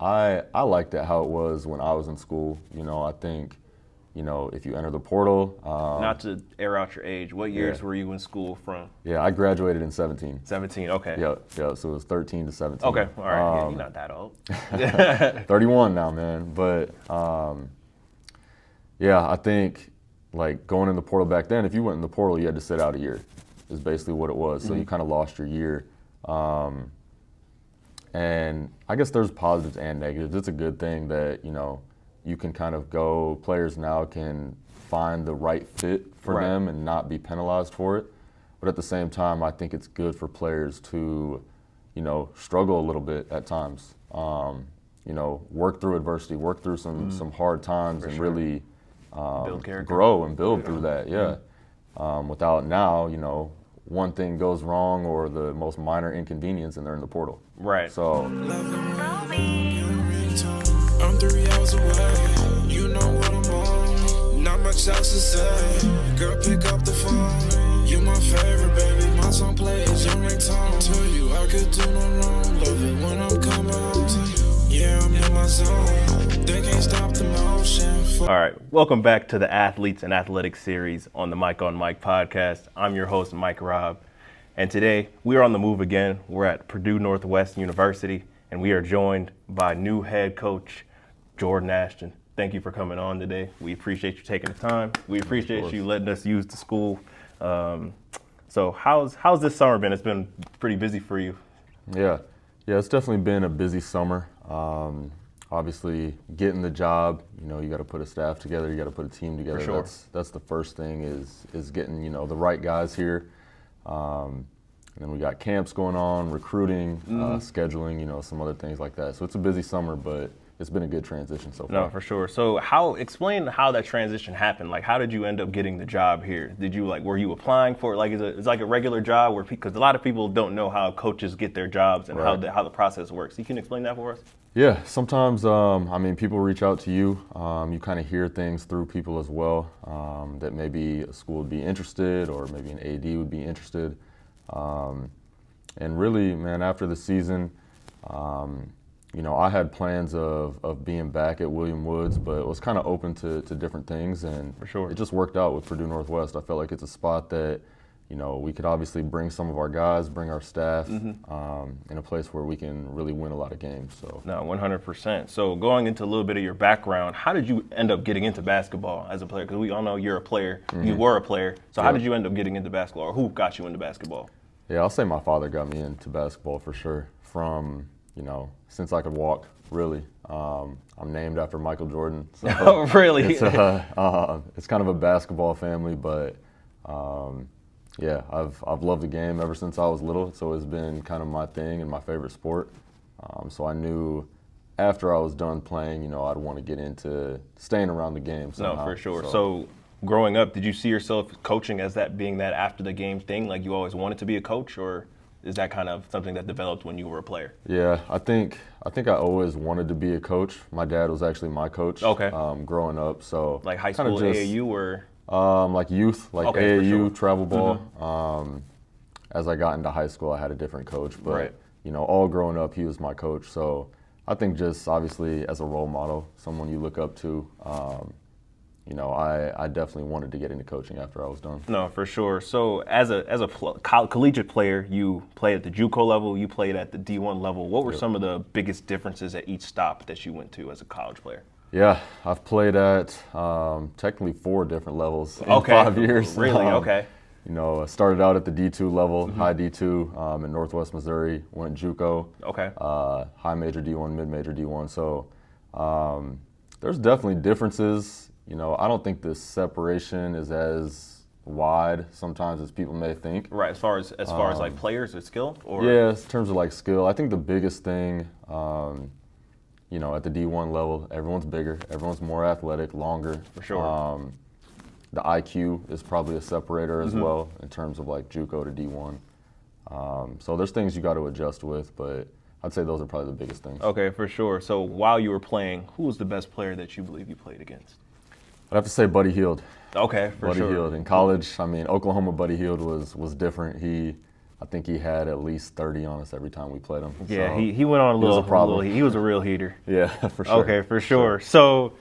I liked it how it was when I was in school. I think, if you enter the portal. Not to air out your age, what years were you in school from? Yeah, I graduated in 17. 17, okay. Yeah, so it was 13 to 17. Okay, all right, yeah, you're not that old. 31 now, man. But, I think, like, going in the portal back then, if you went in the portal, you had to sit out a year, is basically what it was. So you kind of lost your year. And I guess there's positives and negatives. It's a good thing that, you can kind of go, players now can find the right fit for them and not be penalized for it. But at the same time, I think it's good for players to, struggle a little bit at times. Work through adversity, work through some hard times and really grow and build through that, without now, one thing goes wrong or the most minor inconvenience and they're in the portal. Right. So. I'm 3 hours away, you know what I'm on, not much else to say, girl pick up the phone, you my favorite baby, my song plays, your ringtone, tell you I could do no wrong, love it when I'm coming home, yeah I'm in my zone, they can't stop the motion. All right, welcome back to the Athletes and Athletics series on the Mike on Mike podcast. I'm your host, Mike Robb, and today we're on the move again. We're at Purdue Northwest University, and we are joined by new head coach, Jordan Ashton. Thank you for coming on today. We appreciate you taking the time. We appreciate you letting us use the school. So how's this summer been? It's been pretty busy for you. Yeah, it's definitely been a busy summer. Obviously, getting the job, you got to put a staff together, you got to put a team together. For sure. That's the first thing is getting, the right guys here. And then we got camps going on, recruiting, scheduling, some other things like that. So it's a busy summer, but it's been a good transition so far. No, for sure. So explain how that transition happened. Like, how did you end up getting the job here? Were you applying for it? Like, it's like a regular job because a lot of people don't know how coaches get their jobs and how the process works. You can explain that for us? Yeah, sometimes, people reach out to you. You kind of hear things through people as well, that maybe a school would be interested or maybe an AD would be interested. And really, man, after the season, I had plans of being back at William Woods, but was kind of open to different things, and for sure. It just worked out with Purdue Northwest. I felt like it's a spot that, we could obviously bring some of our guys, bring our staff, in a place where we can really win a lot of games. So. No, 100%. So going into a little bit of your background, how did you end up getting into basketball as a player? Because we all know you're a player. You were a player. So how did you end up getting into basketball, or who got you into basketball? Yeah, I'll say my father got me into basketball for sure. From, since I could walk, really. I'm named after Michael Jordan. So oh, really? It's kind of a basketball family, but I've loved the game ever since I was little. It's always been kind of my thing and my favorite sport. So I knew after I was done playing, I'd want to get into staying around the game somehow. No, for sure. So growing up, did you see yourself coaching as that being that after the game thing? Like you always wanted to be a coach, or is that kind of something that developed when you were a player? Yeah, I think I always wanted to be a coach. My dad was actually my coach. Okay. Growing up, so like high school AAU or like youth, like okay, AAU, sure. travel ball. As I got into high school, I had a different coach, but all growing up, he was my coach. So I think just obviously as a role model, someone you look up to. I definitely wanted to get into coaching after I was done. No, for sure. So as a collegiate player, you played at the JUCO level, you played at the D1 level. What were some of the biggest differences at each stop that you went to as a college player? Yeah, I've played at technically 4 different levels in 5 years. Really? Okay. I started out at the D2 level, high D2 in Northwest Missouri, went JUCO. Okay. High major D1, mid major D1. So there's definitely differences. I don't think the separation is as wide sometimes as people may think. Right, as far as like players or skill? Or? Yeah, in terms of like skill. I think the biggest thing, at the D1 level, everyone's bigger, everyone's more athletic, longer. For sure. The IQ is probably a separator as well in terms of like JUCO to D1. So there's things you got to adjust with, but I'd say those are probably the biggest things. Okay, for sure. So while you were playing, who was the best player that you believe you played against? I'd have to say Buddy Hield. Okay, for Buddy sure. Hield. In college, Oklahoma Buddy Hield was different. He I think he had at least 30 on us every time we played him. Yeah, So he went on a was little a problem. he was a real heater. Yeah, for sure. Okay, for sure. So,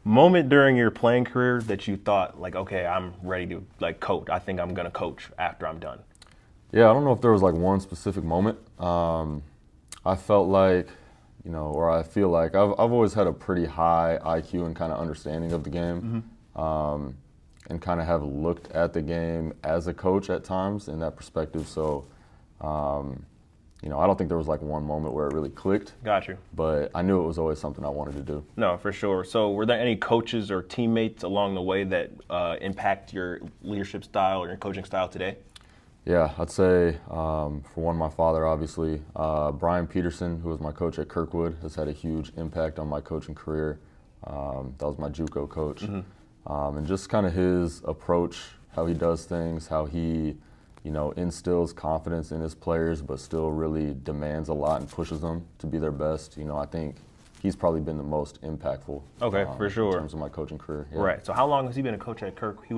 moment during your playing career that you thought like, okay, I'm ready to like coach. I think I'm gonna coach after I'm done. Yeah, I don't know if there was like one specific moment. I felt like, or I feel like I've always had a pretty high IQ and kind of understanding of the game, and kind of have looked at the game as a coach at times in that perspective. So, I don't think there was like one moment where it really clicked. Got you. But I knew it was always something I wanted to do. No, for sure. So, were there any coaches or teammates along the way that impact your leadership style or your coaching style today? Yeah, I'd say for one, my father, obviously. Brian Peterson, who was my coach at Kirkwood, has had a huge impact on my coaching career. That was my JUCO coach. And just kind of his approach, how he does things, how he, instills confidence in his players, but still really demands a lot and pushes them to be their best. I think he's probably been the most impactful. Okay, for sure. In terms of my coaching career. Yeah. Right. So, how long has he been a coach at Kirk? He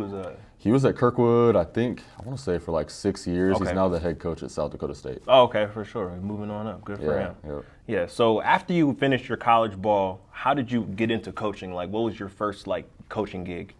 was at Kirkwood, I want to say for like 6 years. Okay. He's now the head coach at South Dakota State. Oh, okay, for sure. Moving on up. Good for him. Yep. Yeah. So after you finished your college ball, how did you get into coaching? Like, what was your first like coaching gig?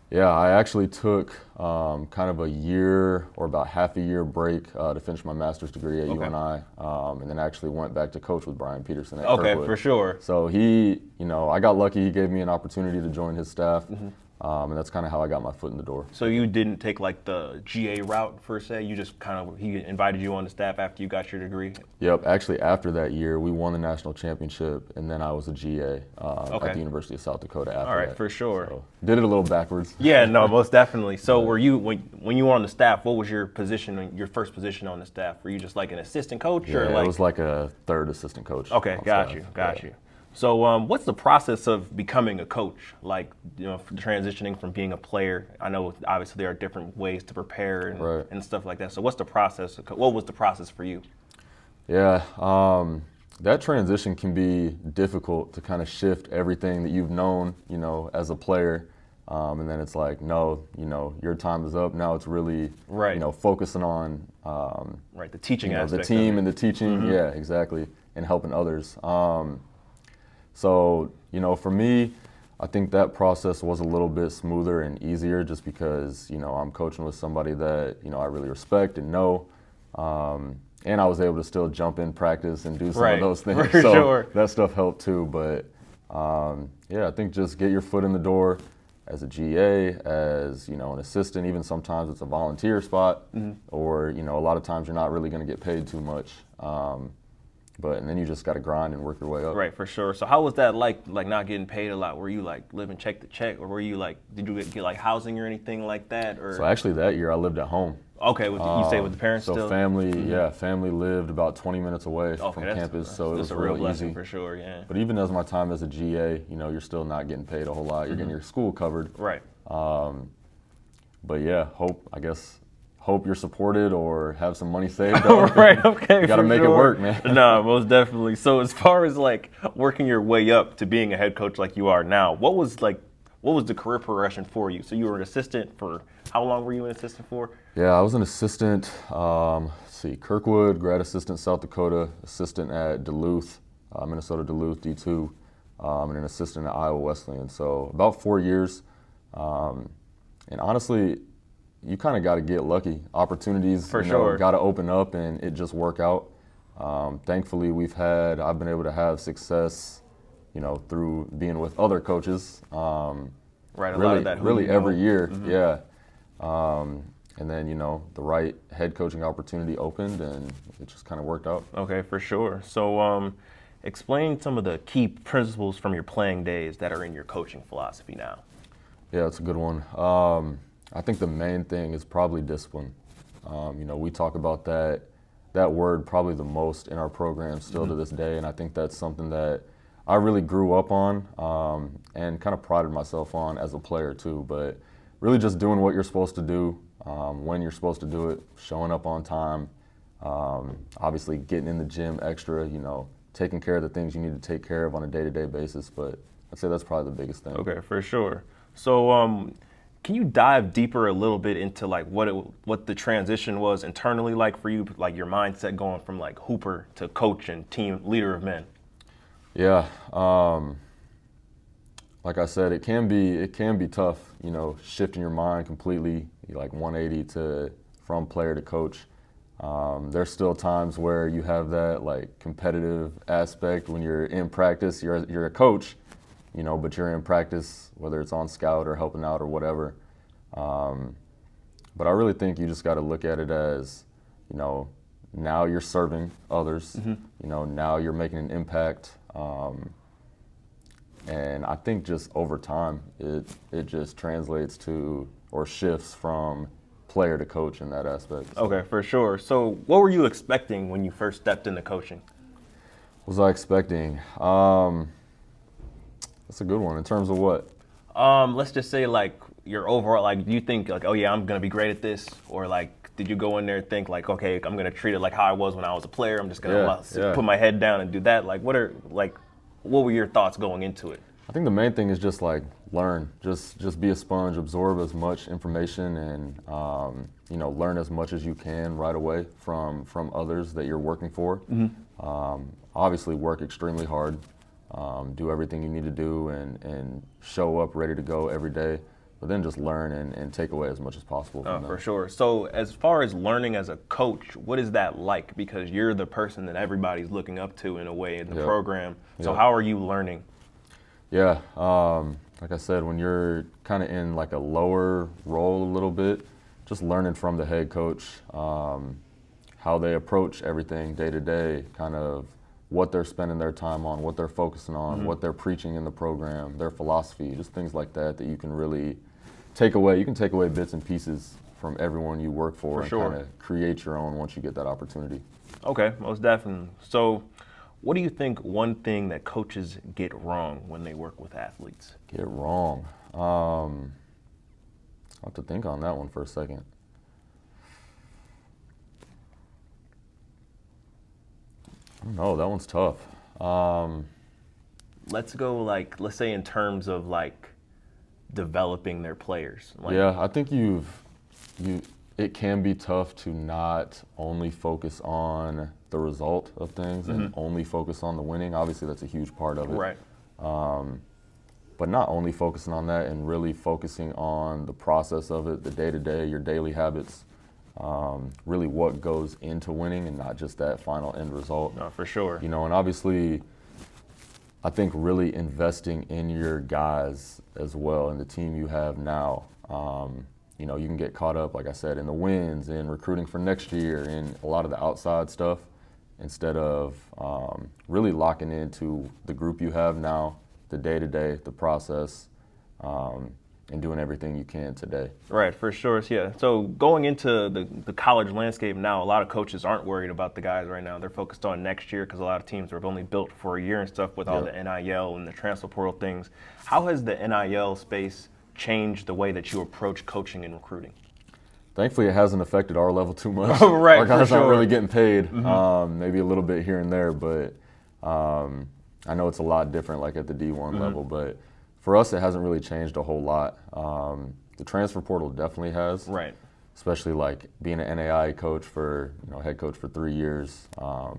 Yeah, I actually took kind of a year or about half a year break to finish my master's degree at UNI, and then actually went back to coach with Brian Peterson at Kirkwood. For sure. So he, I got lucky. He gave me an opportunity to join his staff, and that's kind of how I got my foot in the door. So you didn't take like the GA route per se? You just he invited you on the staff after you got your degree? Yep. Actually, after that year, we won the national championship, and then I was a GA at the University of South Dakota after All right, that. for sure. So, did it a little backwards. Yeah, no, most definitely. So were you, when you were on the staff, what was your position, your first position on the staff? Were you just like an assistant coach? Yeah, or like? it was like a third assistant coach. Okay, got you. So you. What's the process of becoming a coach? Like, transitioning from being a player? I know obviously there are different ways to prepare and stuff like that. So what's the process? What was the process for you? Yeah, that transition can be difficult to kind of shift everything that you've known, as a player. And then it's like, no, your time is up. Now it's really, focusing on the teaching aspect the team and the teaching. Yeah, exactly, and helping others. So, for me, I think that process was a little bit smoother and easier just because, I'm coaching with somebody that, I really respect and know. And I was able to still jump in practice and do some of those things. For so sure. That stuff helped too. But, I think just get your foot in the door as a GA, as, an assistant. Even sometimes it's a volunteer spot or, a lot of times you're not really going to get paid too much. And then you just got to grind and work your way up. Right, for sure. So how was that like not getting paid a lot? Were you like living check to check, or were you like, did you get like housing or anything like that? Or? So actually that year I lived at home. Okay, you stayed with the parents so still? Family lived about 20 minutes away from campus, so it was a real blessing easy. For sure, yeah. But even as my time as a GA, you're still not getting paid a whole lot. You're getting your school covered. Right. But yeah, hope you're supported or have some money saved. Right, okay. You got to make it work, man. No, most definitely. So as far as like working your way up to being a head coach like you are now, what was the career progression for you? So you were an assistant for, how long were you an assistant for? Yeah, I was an assistant, Kirkwood, grad assistant South Dakota, assistant at Duluth, Minnesota Duluth, D2, and an assistant at Iowa Wesleyan. So about 4 years. And honestly, you kind of got to get lucky. Opportunities, for sure, got to open up and it just work out. Thankfully, I've been able to have success, through being with other coaches. Right, a really, lot of that. Really every year, yeah. And then, the right head coaching opportunity opened and it just kind of worked out. Okay, for sure. So explain some of the key principles from your playing days that are in your coaching philosophy now. Yeah, that's a good one. I think the main thing is probably discipline. We talk about that word probably the most in our program still to this day, and I think that's something that I really grew up on and kind of prided myself on as a player too. But really just doing what you're supposed to do, when you're supposed to do it, showing up on time, obviously getting in the gym extra, taking care of the things you need to take care of on a day-to-day basis. But I'd say that's probably the biggest thing. Okay, for sure. So Can you dive deeper a little bit into like what the transition was internally like for you, like your mindset going from like hooper to coach and team leader of men? Yeah, like I said, it can be tough, you know, shifting your mind completely, like 180 from player to coach. There's still times where you have that like competitive aspect when you're in practice. You're a coach, you know, but you're in practice, whether it's on scout or helping out or whatever. But I really think you just got to look at it as, you know, now you're serving others. You know, now you're making an impact. And I think just over time, it just translates to or shifts from player to coach in that aspect. Okay, for sure. So what were you expecting when you first stepped into coaching? What was I expecting? That's a good one. In terms of what? Let's just say like your overall, like, do you think like, oh yeah, I'm going to be great at this? Or like, did you go in there and think like, okay, I'm going to treat it like how I was when I was a player. I'm just going to put my head down and do that. Like, what were your thoughts going into it? I think the main thing is just like learn, just be a sponge, absorb as much information and, you know, learn as much as you can right away from others that you're working for. Obviously work extremely hard, do everything you need to do and show up ready to go every day, but then just learn and take away as much as possible from them. For sure. So as far as learning as a coach, what is that like? Because you're the person that everybody's looking up to in a way in the program. So how are you learning? Yeah, like I said, when you're kind of in like a lower role a little bit, just learning from the head coach, how they approach everything day to day, kind of what they're spending their time on, what they're focusing on, what they're preaching in the program, their philosophy, just things like that you can really take away. You can take away bits and pieces from everyone you work for and kind of create your own once you get that opportunity. Okay, most definitely. So what do you think one thing that coaches get wrong when they work with athletes? Get wrong? I'll have to think on that one for a second. I don't know, that one's tough. Let's go like, let's say in terms of like developing their players. Like, yeah, I think it can be tough to not only focus on the result of things and only focus on the winning. Obviously, that's a huge part of it. Right. But not only focusing on that and really focusing on the process of it, the day-to-day, your daily habits, really what goes into winning and not just that final end result. No, for sure. You know, and obviously, I think really investing in your guys as well and the team you have now. You know, you can get caught up, like I said, in the wins, in recruiting for next year, in a lot of the outside stuff, instead of really locking into the group you have now, the day-to-day, the process, and doing everything you can today. Right, for sure. Yeah. So going into the college landscape now, a lot of coaches aren't worried about the guys right now. They're focused on next year because a lot of teams are only built for a year and stuff with all the NIL and the transfer portal things. How has the NIL space changed the way that you approach coaching and recruiting? Thankfully, it hasn't affected our level too much. Right, our guys for sure. aren't really getting paid, maybe a little bit here and there, but I know it's a lot different like at the D1 level, but for us, it hasn't really changed a whole lot. The transfer portal definitely has. Right. Especially like being an NAI coach head coach for 3 years. I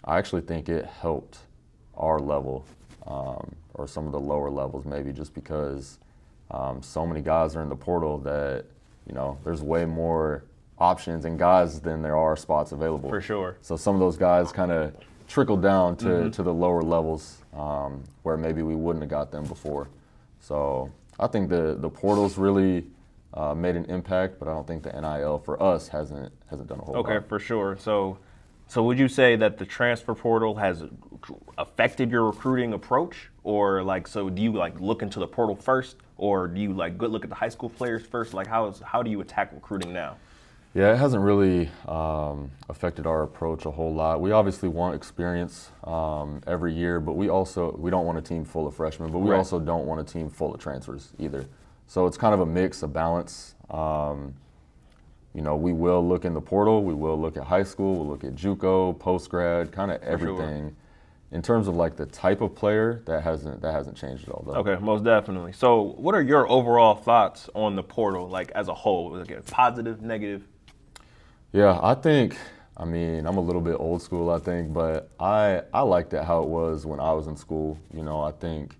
actually think it helped our level or some of the lower levels maybe just because so many guys are in the portal that, you know, there's way more options and guys than there are spots available. For sure. So some of those guys kind of trickle down to the lower levels where maybe we wouldn't have got them before. So I think the portal's really made an impact, but I don't think the NIL for us hasn't done a whole lot. Okay, for sure. So would you say that the transfer portal has affected your recruiting approach, or like, so do you like look into the portal first, or do you like look at the high school players first? Like how do you attack recruiting now? Yeah, it hasn't really affected our approach a whole lot. We obviously want experience every year, but we don't want a team full of freshmen, but we also don't want a team full of transfers either. So it's kind of a mix, a balance. You know, we will look in the portal, we will look at high school, we'll look at JUCO, post-grad, kind of everything in terms of like the type of player, that hasn't changed at all, though. Okay, most definitely. So what are your overall thoughts on the portal, like as a whole? Like positive, negative? Yeah, I mean, I'm a little bit old school, I think, but I liked it how it was when I was in school. I think,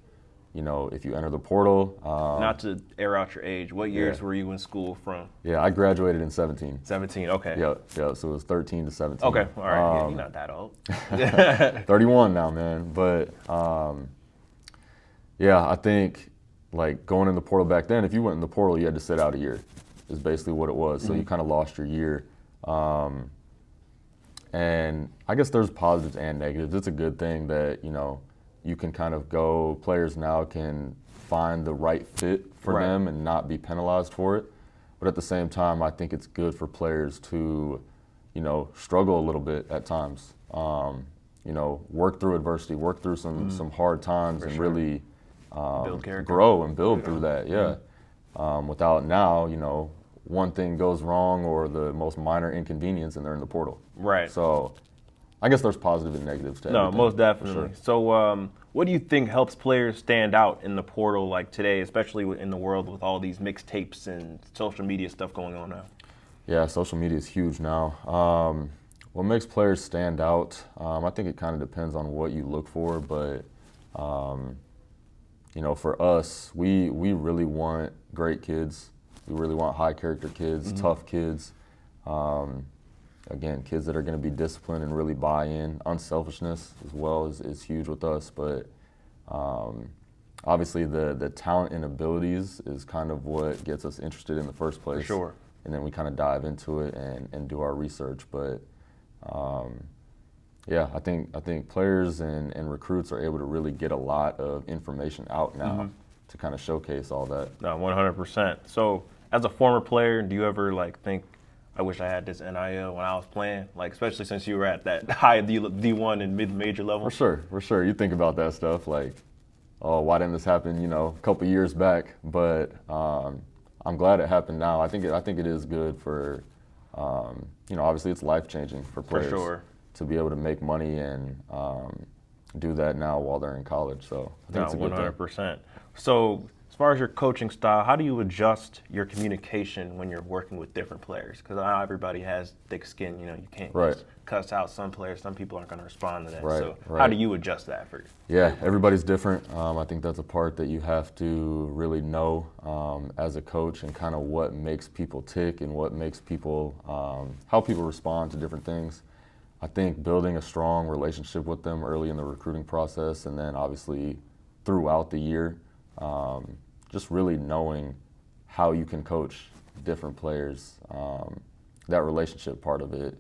if you enter the portal. Not to air out your age, what years were you in school from? Yeah, I graduated in 17. 17, okay. Yeah, so it was 13 to 17. Okay, all right, yeah, you're not that old. 31 now, man. But yeah, I think like going in the portal back then, if you went in the portal, you had to sit out a year, is basically what it was. So you kind of lost your year. And I guess there's positives and negatives. It's a good thing that, you can kind of go, players now can find the right fit for them and not be penalized for it. But at the same time, I think it's good for players to, struggle a little bit at times. Work through adversity, work through some hard times, and really grow and build through that. Yeah. Without now, one thing goes wrong or the most minor inconvenience and they're in the portal. Right. So I guess there's positive and negatives to everything. No, most definitely. Sure. So what do you think helps players stand out in the portal like today, especially in the world with all these mixtapes and social media stuff going on now? Yeah, social media is huge now. What makes players stand out, I think it kind of depends on what you look for, but for us, we really want great kids. We really want high character kids, tough kids. Again, kids that are going to be disciplined and really buy in. Unselfishness as well is huge with us, but obviously the talent and abilities is kind of what gets us interested in the first place. For sure. And then we kind of dive into it and do our research. But yeah, I think players and recruits are able to really get a lot of information out now to kind of showcase all that. No, 100%. So as a former player, do you ever think, I wish I had this NIL when I was playing, especially since you were at that high D1 and mid-major level? For sure. You think about that stuff oh, why didn't this happen, a couple years back? But I'm glad it happened now. I think it is good for, obviously it's life-changing for players. For sure. To be able to make money and do that now while they're in college. So I think it's a good 100%. thing. So as far as your coaching style, how do you adjust your communication when you're working with different players? Because not everybody has thick skin. You can't just cuss out some players. Some people aren't going to respond to that. So how do you adjust that for you? Yeah, everybody's different. I think that's a part that you have to really know as a coach, and kind of what makes people tick and what makes people, how people respond to different things. I think building a strong relationship with them early in the recruiting process, and then obviously throughout the year, just really knowing how you can coach different players. That relationship part of it,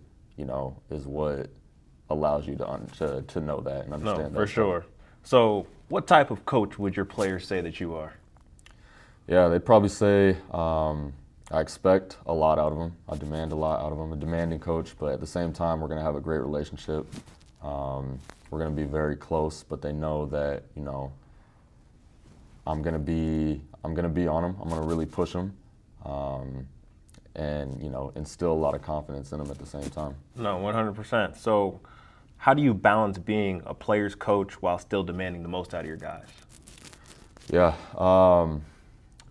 is what allows you to know that and understand that. For sure. So what type of coach would your players say that you are? Yeah, they'd probably say I expect a lot out of them. I demand a lot out of them. A demanding coach, but at the same time, we're going to have a great relationship. We're going to be very close, but they know that, I'm going to be on them. I'm going to really push them, and instill a lot of confidence in them at the same time. No, 100%. So, how do you balance being a player's coach while still demanding the most out of your guys? Yeah,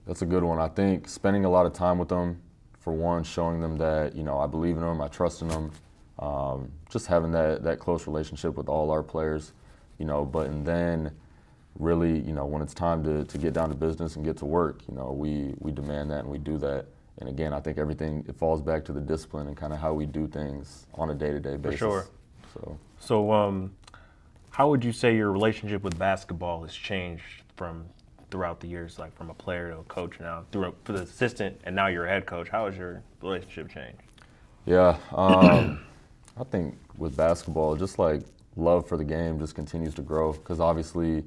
that's a good one. I think spending a lot of time with them, for one, showing them that I believe in them, I trust in them, just having that close relationship with all our players, and then really, when it's time to get down to business and get to work, we demand that and we do that. And again, I think it falls back to the discipline and kind of how we do things on a day-to-day basis. For sure. So how would you say your relationship with basketball has changed throughout the years, from a player to a coach now, for the assistant, and now you're a head coach? How has your relationship changed? Yeah, I think with basketball, just love for the game just continues to grow, because obviously,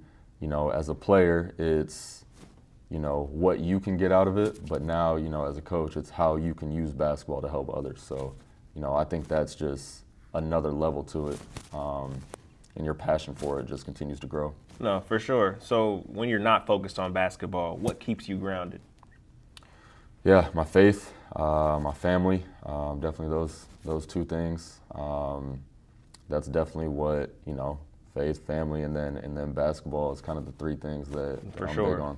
as a player, it's, what you can get out of it, but now, as a coach, it's how you can use basketball to help others. So, I think that's just another level to it, and your passion for it just continues to grow. No, for sure. So when you're not focused on basketball, what keeps you grounded? Yeah, my faith, my family, definitely those two things. That's definitely what, faith, family, and then basketball is kind of the three things that For I'm sure. big on.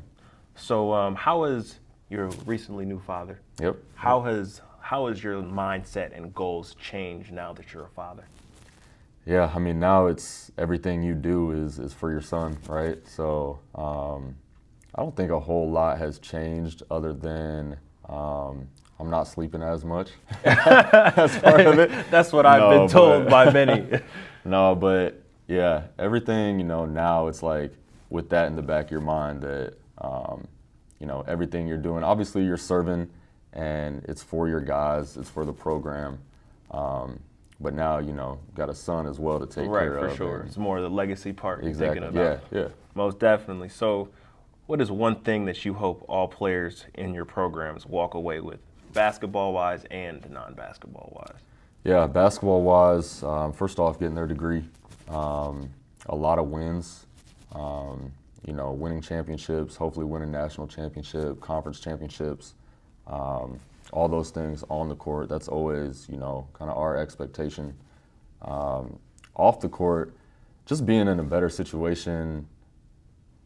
So how is your recently new father? Yep. How has your mindset and goals changed now that you're a father? Yeah, I mean, now it's everything you do is for your son, right? So I don't think a whole lot has changed other than I'm not sleeping as much. That's part of it. That's what I've been told by many. No, but yeah, everything, now it's like with that in the back of your mind that, everything you're doing, obviously you're serving and it's for your guys, it's for the program. But now, got a son as well to take care of. Right, for sure. It's more the legacy part Exactly. you're thinking about. Yeah. Most definitely. So what is one thing that you hope all players in your programs walk away with, basketball-wise and non-basketball-wise? Yeah, basketball-wise, first off, getting their degree, a lot of wins, winning championships, hopefully winning national championship, conference championships, all those things on the court. That's always, kind of our expectation. Off the court, just being in a better situation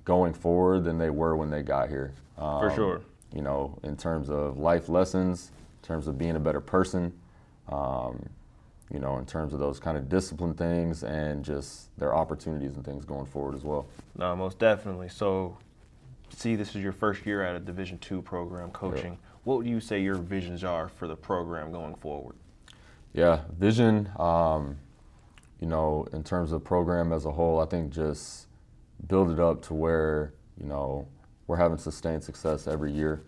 going forward than they were when they got here. For sure. In terms of life lessons, in terms of being a better person, in terms of those kind of discipline things and just their opportunities and things going forward as well. No, most definitely. So, this is your first year at a Division II program coaching. Yep. What would you say your visions are for the program going forward? Yeah, vision, in terms of program as a whole, I think just build it up to where, we're having sustained success every year.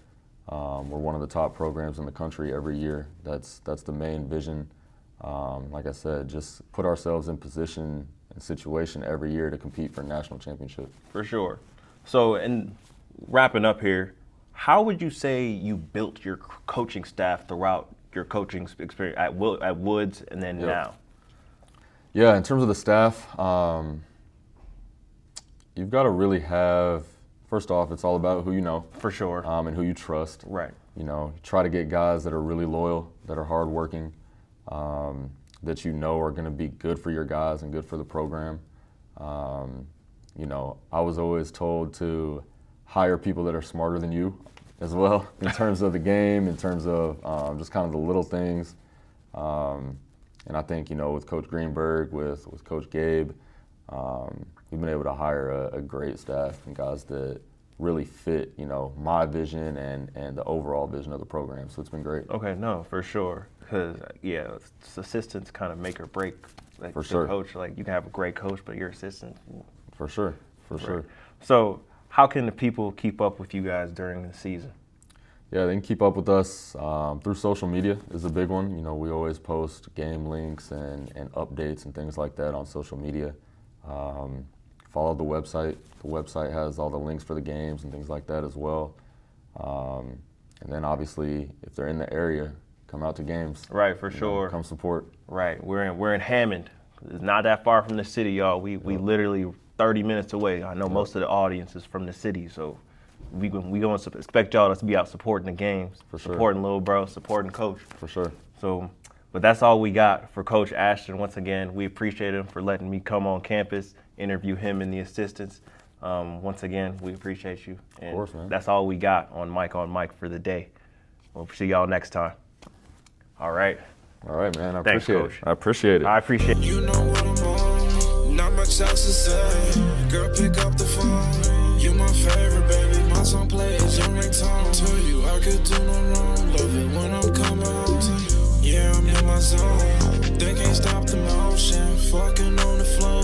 We're one of the top programs in the country every year. That's the main vision. Like I said, just put ourselves in position and situation every year to compete for a national championship. For sure. So, and wrapping up here, how would you say you built your coaching staff throughout your coaching experience at Woods and then now? Yeah, in terms of the staff, you've got to really have, first off, it's all about who you know. For sure. And who you trust. Right. Try to get guys that are really loyal, that are hardworking, that are going to be good for your guys and good for the program. I was always told to hire people that are smarter than you as well in terms of the game, in terms of just kind of the little things. And I think, with Coach Greenberg, with Coach Gabe, we've been able to hire a great staff and guys that really fit, my vision and the overall vision of the program. So it's been great. Okay, no, for sure. Because, assistants kind of make or break. Like For the sure. Coach, like you can have a great coach, but your assistant. For sure. Sure. So how can the people keep up with you guys during the season? Yeah, they can keep up with us through social media is a big one. We always post game links and updates and things like that on social media. Follow the website. The website has all the links for the games and things like that as well. And then obviously, if they're in the area, come out to games. Right, for sure. Come support. Right, we're in Hammond. It's not that far from the city, y'all. We literally 30 minutes away. I know most of the audience is from the city, so we going to expect y'all to be out supporting the games, For sure. supporting little bro, supporting coach. For sure. So, but that's all we got for Coach Ashton. Once again, we appreciate him for letting me come on campus, interview him and the assistants. Once again, we appreciate you. And of course, man. That's all we got on Mike for the day. We'll see y'all next time. All right. All right, man. Thanks, Coach. I appreciate it. I appreciate You know what I'm on, not much else to say. Girl, pick up the phone. You my favorite, baby. My song plays, your ringtone. To you, I could do no wrong. Love it when I'm coming home to you. Yeah, I'm in my zone. They can't stop the motion. Fucking on the floor.